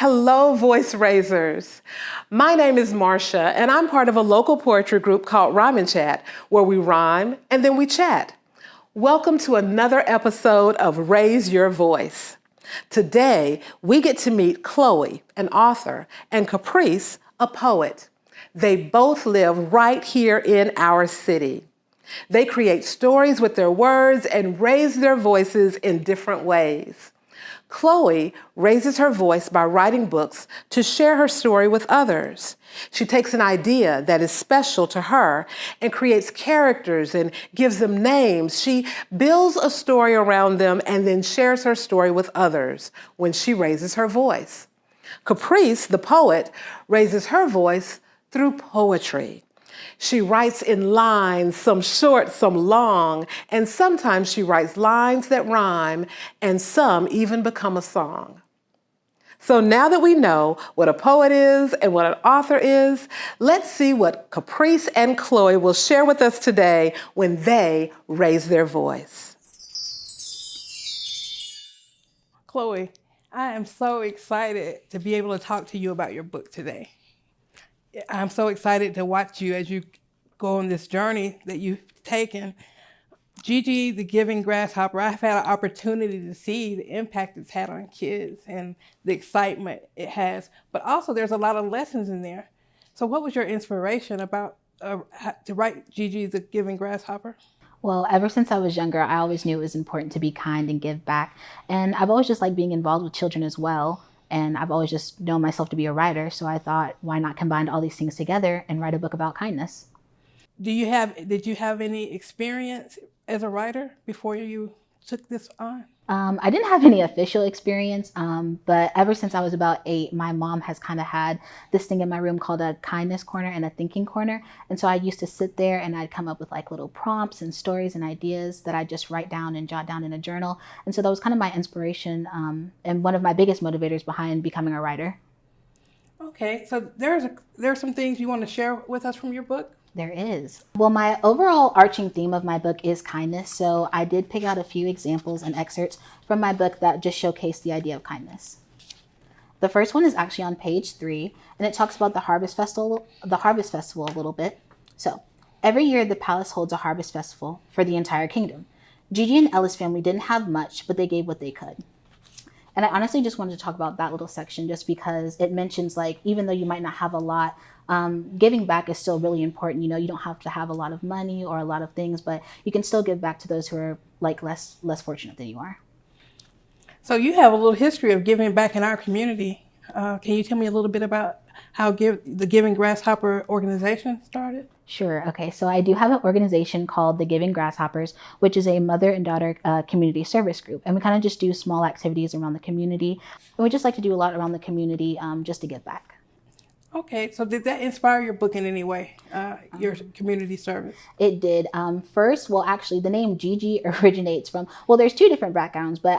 Hello, voice raisers. My name is Marcia, and I'm part of a local poetry group called Rhyme and Chat, where we rhyme and then we chat. Welcome to another episode of Raise Your Voice. Today, we get to meet Chloie, an author, and Caprice, a poet. They both live right here in our city. They create stories with their words and raise their voices in different ways. Chloie raises her voice by writing books to share her story with others. She takes an idea that is special to her and creates characters and gives them names. She builds a story around them and then shares her story with others when she raises her voice. Caprice, the poet, raises her voice through poetry. She writes in lines, some short, some long, and sometimes she writes lines that rhyme, and some even become a song. So now that we know what a poet is and what an author is, let's see what Caprice and Chloie will share with us today when they raise their voice. Chloie, I am so excited to be able to talk to you about your book today. I'm so excited to watch you as you go on this journey that you've taken. Gi-Gi The Giving Grasshopper, I've had an opportunity to see the impact it's had on kids and the excitement it has, but also there's a lot of lessons in there. So what was your inspiration about to write Gi-Gi The Giving Grasshopper? Well, ever since I was younger, I always knew it was important to be kind and give back. And I've always just liked being involved with children as well. And I've always just known myself to be a writer, so I thought, why not combine all these things together and write a book about kindness? Did you have any experience as a writer before you took this on? I didn't have any official experience, but ever since I was about 8, my mom has kind of had this thing in my room called a kindness corner and a thinking corner. And so I used to sit there and I'd come up with like little prompts and stories and ideas that I just write down and jot down in a journal. And so that was kind of my inspiration and one of my biggest motivators behind becoming a writer. Okay, so there's some things you want to share with us from your book? There is. Well, my overall arching theme of my book is kindness, so I did pick out a few examples and excerpts from my book that just showcase the idea of kindness. The first one is actually on page 3, and it talks about the Harvest Festival a little bit. So, every year the palace holds a harvest festival for the entire kingdom. Gi-Gi and Ella's family didn't have much, but they gave what they could. And I honestly just wanted to talk about that little section just because it mentions, like, even though you might not have a lot, giving back is still really important. You know, you don't have to have a lot of money or a lot of things, but you can still give back to those who are like less fortunate than you are. So you have a little history of giving back in our community. Can you tell me a little bit about how the Giving Grasshopper organization started? Sure. Okay. So I do have an organization called the Giving Grasshoppers, which is a mother and daughter community service group. And we kind of just do small activities around the community. And we just like to do a lot around the community just to give back. Okay, so did that inspire your book in any way, your community service? It did. First, well, actually, the name Gi-Gi originates from, well, there's 2 different backgrounds, but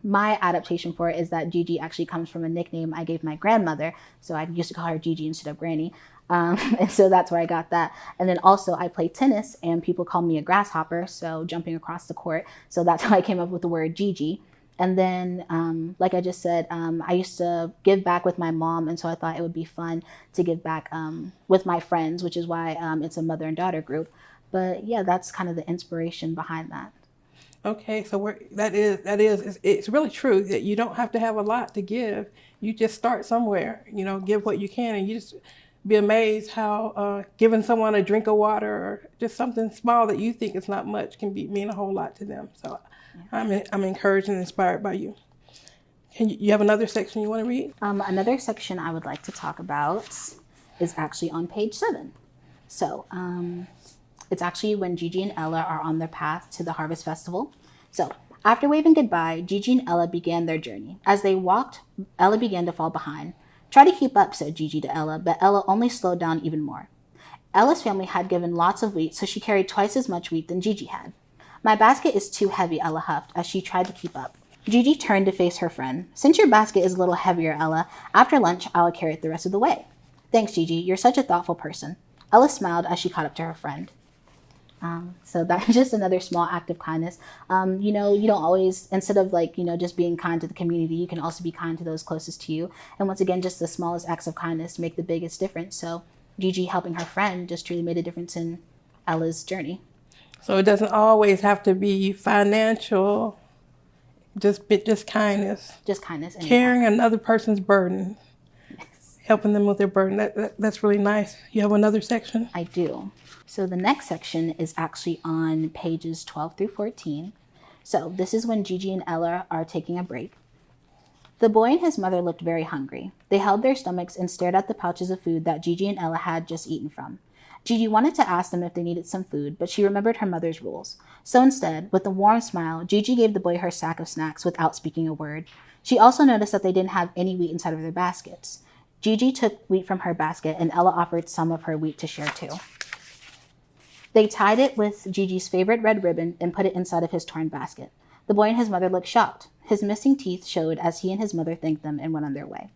my adaptation for it is that Gi-Gi actually comes from a nickname I gave my grandmother. So I used to call her Gi-Gi instead of Granny. And so that's where I got that. And then also I play tennis and people call me a grasshopper, so jumping across the court. So that's how I came up with the word Gi-Gi. And then, like I just said, I used to give back with my mom, and so I thought it would be fun to give back with my friends, which is why it's a mother and daughter group. But yeah, that's kind of the inspiration behind that. Okay, so it's really true that you don't have to have a lot to give. You just start somewhere, you know, give what you can, and you just be amazed how giving someone a drink of water or just something small that you think is not much can mean a whole lot to them. So I'm encouraged and inspired by you. You have another section you want to read? Another section I would like to talk about is actually on page 7. So it's actually when Gi-Gi and Ella are on their path to the Harvest Festival. So after waving goodbye, Gi-Gi and Ella began their journey. As they walked, Ella began to fall behind. "Try to keep up," said Gi-Gi to Ella, but Ella only slowed down even more. Ella's family had given lots of wheat, so she carried twice as much wheat than Gi-Gi had. "My basket is too heavy," Ella huffed as she tried to keep up. Gi-Gi turned to face her friend. "Since your basket is a little heavier, Ella, after lunch I'll carry it the rest of the way." "Thanks, Gi-Gi. You're such a thoughtful person." Ella smiled as she caught up to her friend. So that's just another small act of kindness. You don't always, instead of just being kind to the community, you can also be kind to those closest to you. And once again, just the smallest acts of kindness make the biggest difference. So Gi-Gi helping her friend just truly made a difference in Ella's journey. So it doesn't always have to be financial, just kindness. Just kindness. Carrying another person's burden. Yes. Helping them with their burden. That's really nice. You have another section? I do. So the next section is actually on pages 12 through 14. So this is when Gi-Gi and Ella are taking a break. The boy and his mother looked very hungry. They held their stomachs and stared at the pouches of food that Gi-Gi and Ella had just eaten from. Gi-Gi wanted to ask them if they needed some food, but she remembered her mother's rules. So instead, with a warm smile, Gi-Gi gave the boy her sack of snacks without speaking a word. She also noticed that they didn't have any wheat inside of their baskets. Gi-Gi took wheat from her basket, and Ella offered some of her wheat to share too. They tied it with Gi-Gi's favorite red ribbon and put it inside of his torn basket. The boy and his mother looked shocked. His missing teeth showed as he and his mother thanked them and went on their way.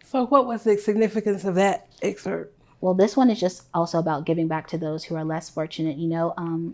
So what was the significance of that excerpt? Well, this one is just also about giving back to those who are less fortunate.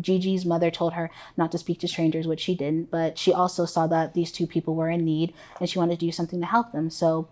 Gi-Gi's mother told her not to speak to strangers, which she didn't, but she also saw that these two people were in need and she wanted to do something to help them. So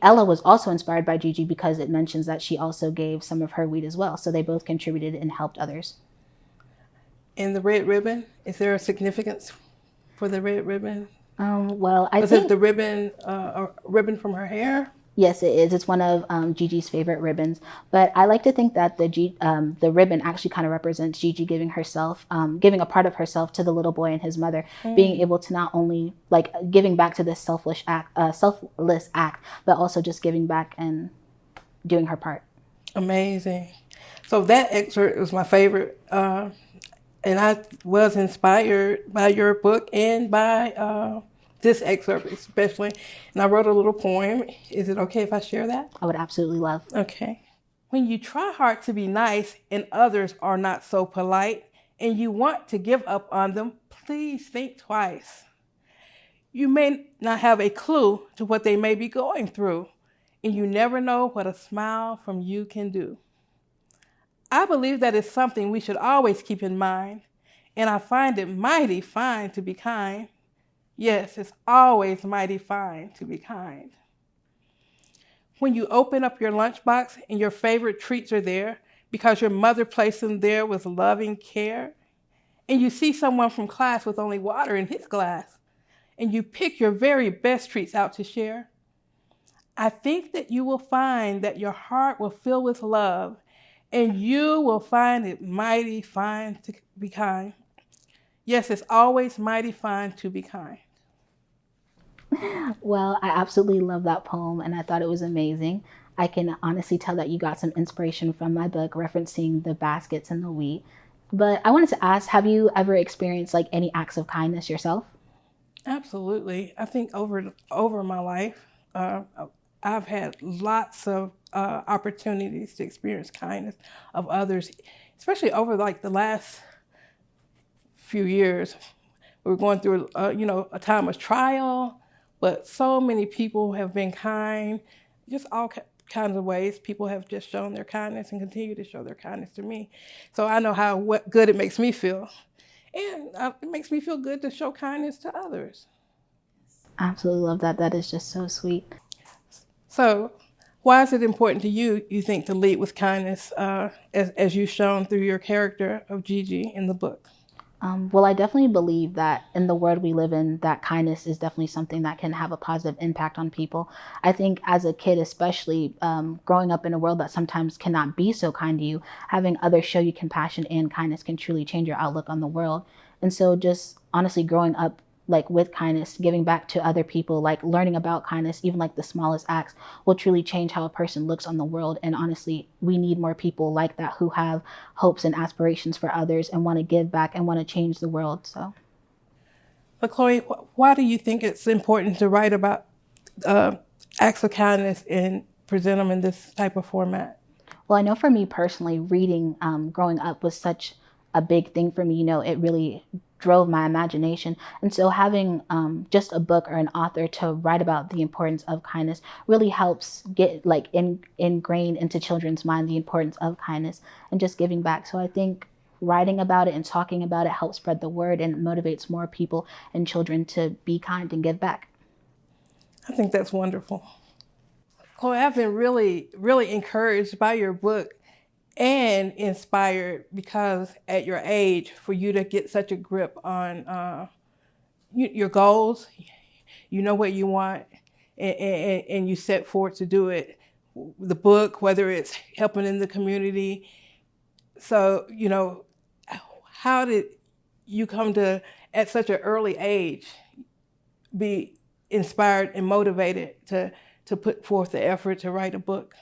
Ella was also inspired by Gi-Gi because it mentions that she also gave some of her wheat as well. So they both contributed and helped others. And the red ribbon, is there a significance for the red ribbon? I think... Is it the ribbon, a ribbon from her hair? Yes, it is. It's one of Gi-Gi's favorite ribbons. But I like to think that the ribbon actually kind of represents Gi-Gi giving a part of herself to the little boy and his mother, being able to not only giving back to this selfless act, but also just giving back and doing her part. Amazing. So that excerpt was my favorite. And I was inspired by your book and by this excerpt especially. And I wrote a little poem. Is it okay if I share that? I would absolutely love. Okay. When you try hard to be nice and others are not so polite and you want to give up on them, please think twice. You may not have a clue to what they may be going through, and you never know what a smile from you can do. I believe that is something we should always keep in mind, and I find it mighty fine to be kind. Yes, it's always mighty fine to be kind. When you open up your lunchbox and your favorite treats are there because your mother placed them there with loving care, and you see someone from class with only water in his glass, and you pick your very best treats out to share, I think that you will find that your heart will fill with love, and you will find it mighty fine to be kind. Yes, it's always mighty fine to be kind. Well, I absolutely love that poem, and I thought it was amazing. I can honestly tell that you got some inspiration from my book referencing the baskets and the wheat. But I wanted to ask, have you ever experienced any acts of kindness yourself? Absolutely. I think over my life, I've had lots of opportunities to experience kindness of others, especially over the last few years. We're going through a time of trial, but so many people have been kind, just all kinds of ways. People have just shown their kindness and continue to show their kindness to me. So I know what good it makes me feel. And it makes me feel good to show kindness to others. Absolutely love that. That is just so sweet. So why is it important to you think, to lead with kindness as you've shown through your character of Gi-Gi in the book? Well, I definitely believe that in the world we live in, that kindness is definitely something that can have a positive impact on people. I think as a kid, especially growing up in a world that sometimes cannot be so kind to you, having others show you compassion and kindness can truly change your outlook on the world. And so just honestly growing up with kindness, giving back to other people, learning about kindness, even the smallest acts will truly change how a person looks on the world. And honestly, we need more people like that who have hopes and aspirations for others and want to give back and want to change the world. So, but Chloe, why do you think it's important to write about acts of kindness and present them in this type of format? Well, I know for me personally, reading growing up was such a big thing for me. It really drove my imagination. And so having just a book or an author to write about the importance of kindness really helps get like ingrained into children's mind the importance of kindness and just giving back. So I think writing about it and talking about it helps spread the word and motivates more people and children to be kind and give back. I think that's wonderful. Chloe, I've been really, really encouraged by your book and inspired because at your age, for you to get such a grip on your goals, you know what you want, and you set forth to do it. The book, whether it's helping in the community. So, how did you come to, at such an early age, be inspired and motivated to put forth the effort to write a book?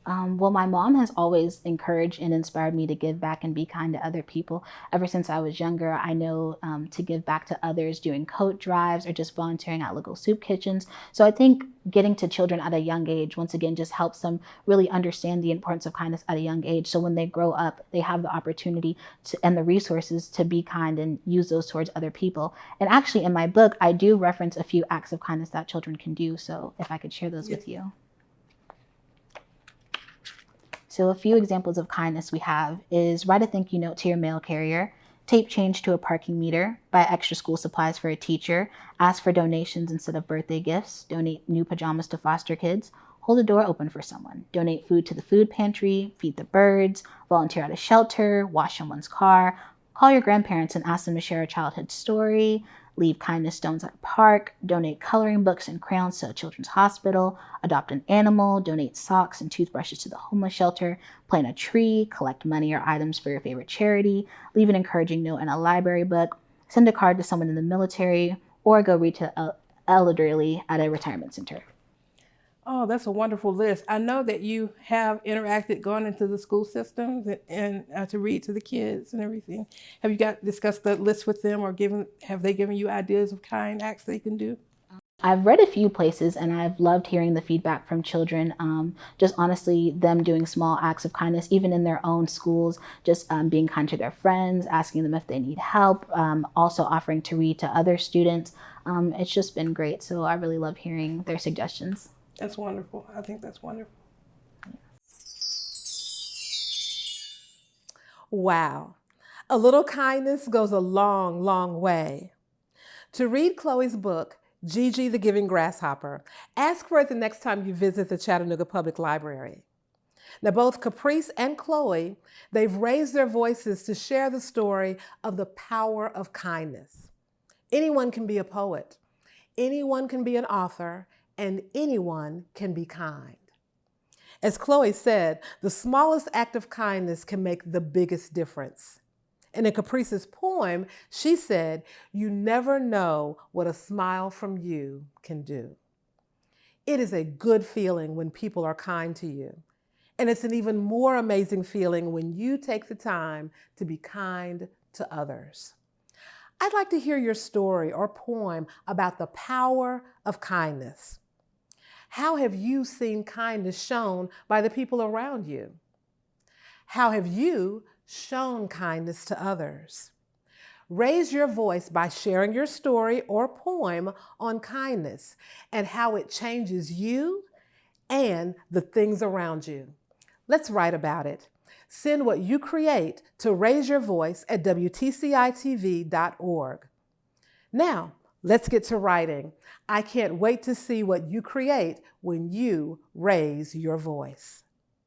Well, my mom has always encouraged and inspired me to give back and be kind to other people. Ever since I was younger, I know to give back to others doing coat drives or just volunteering at local soup kitchens. So I think getting to children at a young age, once again, just helps them really understand the importance of kindness at a young age. So when they grow up, they have the opportunity and the resources to be kind and use those towards other people. And actually in my book, I do reference a few acts of kindness that children can do. So if I could share those with you. So a few examples of kindness we have is write a thank you note to your mail carrier, tape change to a parking meter, buy extra school supplies for a teacher, ask for donations instead of birthday gifts, donate new pajamas to foster kids, hold a door open for someone, donate food to the food pantry, feed the birds, volunteer at a shelter, wash someone's car, call your grandparents and ask them to share a childhood story, leave kindness stones at a park, donate coloring books and crayons to a children's hospital, adopt an animal, donate socks and toothbrushes to the homeless shelter, plant a tree, collect money or items for your favorite charity, leave an encouraging note in a library book, send a card to someone in the military, or go read to an elderly at a retirement center. Oh, that's a wonderful list. I know that you have interacted, gone into the school systems and to read to the kids and everything. Have you discussed the list with them, or have they given you ideas of kind acts they can do? I've read a few places and I've loved hearing the feedback from children. Just honestly, them doing small acts of kindness, even in their own schools, just being kind to their friends, asking them if they need help, also offering to read to other students. It's just been great. So I really love hearing their suggestions. That's wonderful. I think that's wonderful. Wow. A little kindness goes a long, long way. To read Chloe's book, Gi-Gi The Giving Grasshopper, ask for it the next time you visit the Chattanooga Public Library. Now, both Caprice and Chloe, they've raised their voices to share the story of the power of kindness. Anyone can be a poet. Anyone can be an author. And anyone can be kind. As Chloe said, the smallest act of kindness can make the biggest difference. And in Caprice's poem, she said, "You never know what a smile from you can do." It is a good feeling when people are kind to you. And it's an even more amazing feeling when you take the time to be kind to others. I'd like to hear your story or poem about the power of kindness. How have you seen kindness shown by the people around you? How have you shown kindness to others? Raise your voice by sharing your story or poem on kindness and how it changes you and the things around you. Let's write about it. Send what you create to raiseyourvoice at WTCITV.org. Now, let's get to writing. I can't wait to see what you create when you raise your voice.